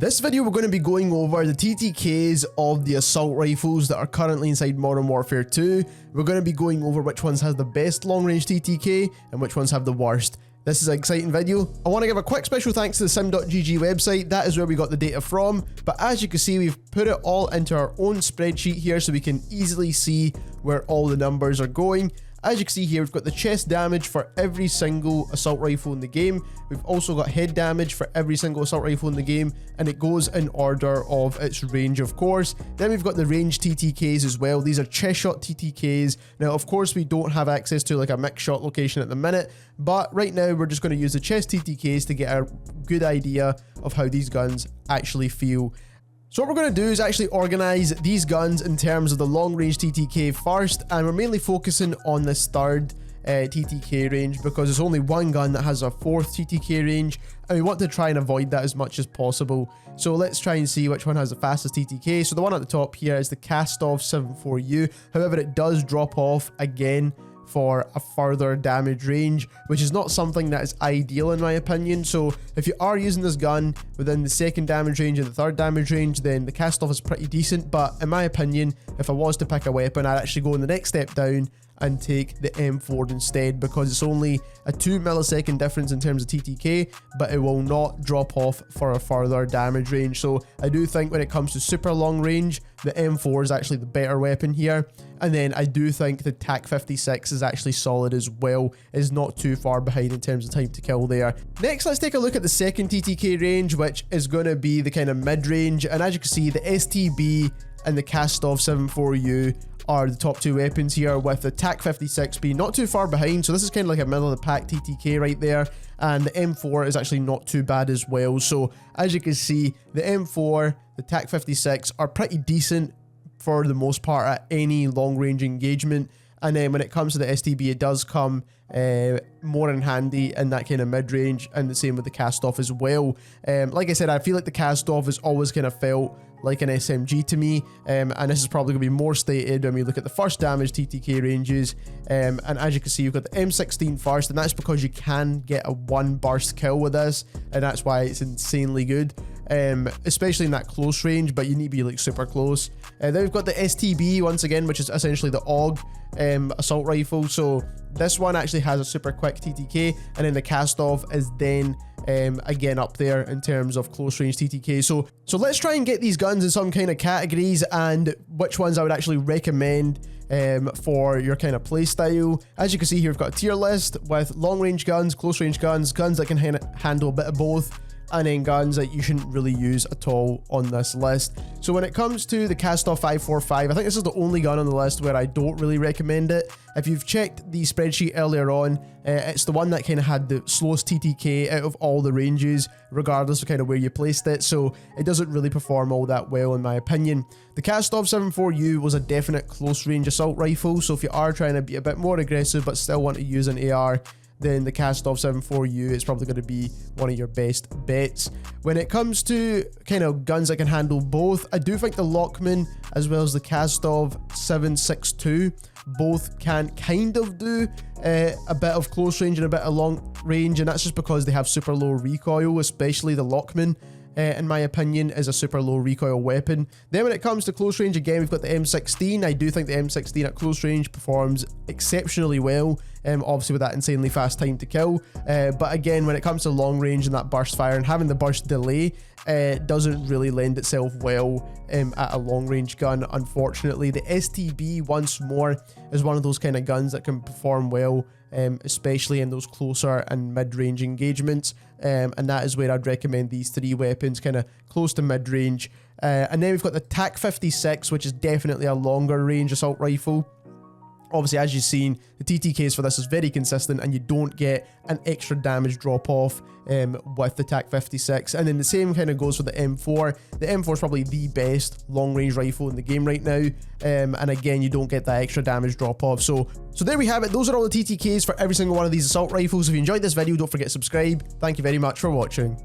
This video we're going to be going over the TTKs of the assault rifles that are currently inside Modern Warfare 2. We're going to be going over which ones has the best long range TTK and which ones have the worst. This is an exciting video. I want to give a quick special thanks to the sim.gg website. That is where we got the data from. But as you can see, we've put it all into our own spreadsheet here so we can easily see where all the numbers are going. As you can see here, we've got the chest damage for every single assault rifle in the game. We've also got head damage for every single assault rifle in the game, and it goes in order of its range, of course. Then we've got the range TTKs as well. These are chest shot TTKs. Now, of course, we don't have access to like a mix shot location at the minute, but right now we're just going to use the chest TTKs to get a good idea of how these guns actually feel. So what we're going to do is actually organize these guns in terms of the long range TTK first, and we're mainly focusing on this third TTK range because there's only one gun that has a fourth TTK range, and we want to try and avoid that as much as possible. So let's try and see which one has the fastest TTK. So the one at the top here is the KASTOV-762. However, it does drop off again for a further damage range, which is not something that is ideal in my opinion. So if you are using this gun within the second damage range and the third damage range, then the KASTOV is pretty decent. But in my opinion, if I was to pick a weapon, I'd actually go in the next step down and take the M4 instead, because it's only a 2 millisecond difference in terms of TTK, but it will not drop off for a further damage range. So I do think when it comes to super long range, the M4 is actually the better weapon here. And then I do think the TAQ-56 is actually solid as well. It's not too far behind in terms of time to kill there. Next, let's take a look at the second TTK range, which is going to be the kind of mid-range. And as you can see, the STB and the KASTOV-74U are the top two weapons here, with the TAQ-56 being not too far behind. So this is kind of like a middle of the pack TTK right there. And the M4 is actually not too bad as well. So as you can see, the M4, the TAQ-56 are pretty decent for the most part at any long range engagement. And then when it comes to the STB, it does come more in handy in that kind of mid-range, and the same with the KASTOV as well. Like I said, I feel like the KASTOV has always kind of felt like an SMG to me, and this is probably going to be more stated when we look at the first damage TTK ranges. And as you can see, you've got the M16 first, and that's because you can get a one burst kill with this, and that's why it's insanely good. Especially in that close range, but you need to be like super close. Then we've got the STB once again, which is essentially the AUG assault rifle. So this one actually has a super quick TTK, and then the KASTOV is then again up there in terms of close range TTK. So let's try and get these guns in some kind of categories and which ones I would actually recommend for your kind of play style. As you can see here, we've got a tier list with long range guns, close range guns, guns that can handle a bit of both, and then guns that you shouldn't really use at all on this list. So when it comes to the KASTOV-545, I think this is the only gun on the list where I don't really recommend it. If you've checked the spreadsheet earlier on, it's the one that kind of had the slowest TTK out of all the ranges, regardless of kind of where you placed it, so it doesn't really perform all that well in my opinion. The KASTOV-74U was a definite close range assault rifle, so if you are trying to be a bit more aggressive but still want to use an AR, then the KASTOV-74U is probably going to be one of your best bets. When it comes to kind of guns that can handle both, I do think the LACHMANN as well as the KASTOV-762 both can kind of do a bit of close range and a bit of long range, and that's just because they have super low recoil, especially the LACHMANN. In my opinion, is a super low recoil weapon. Then when it comes to close range, again, we've got the M16. I do think the M16 at close range performs exceptionally well, obviously with that insanely fast time to kill. But again, when it comes to long range and that burst fire and having the burst delay, doesn't really lend itself well at a long range gun, unfortunately. The STB, once more, is one of those kind of guns that can perform well, especially in those closer and mid-range engagements, and that is where I'd recommend these three weapons, kind of close to mid-range. And then we've got the TAQ-56, which is definitely a longer range assault rifle. Obviously, as you've seen, the TTKs for this is very consistent, and you don't get an extra damage drop off with the TAQ-56. And then the same kind of goes for the M4. The M4 is probably the best long range rifle in the game right now, and again, you don't get that extra damage drop off. So there we have it. Those are all the TTKs for every single one of these assault rifles. If you enjoyed this video, don't forget to subscribe. Thank you very much for watching.